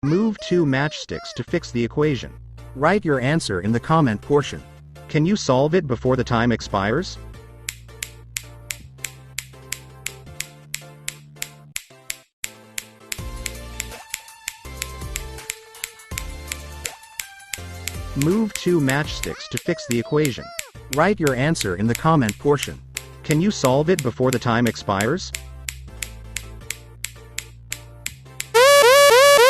Move 2 matchsticks to fix the equation. Write your answer in the comment portion. Can you solve it before the time expires? Move 2 matchsticks to fix the equation. Write your answer in the comment portion. Can you solve it before the time expires?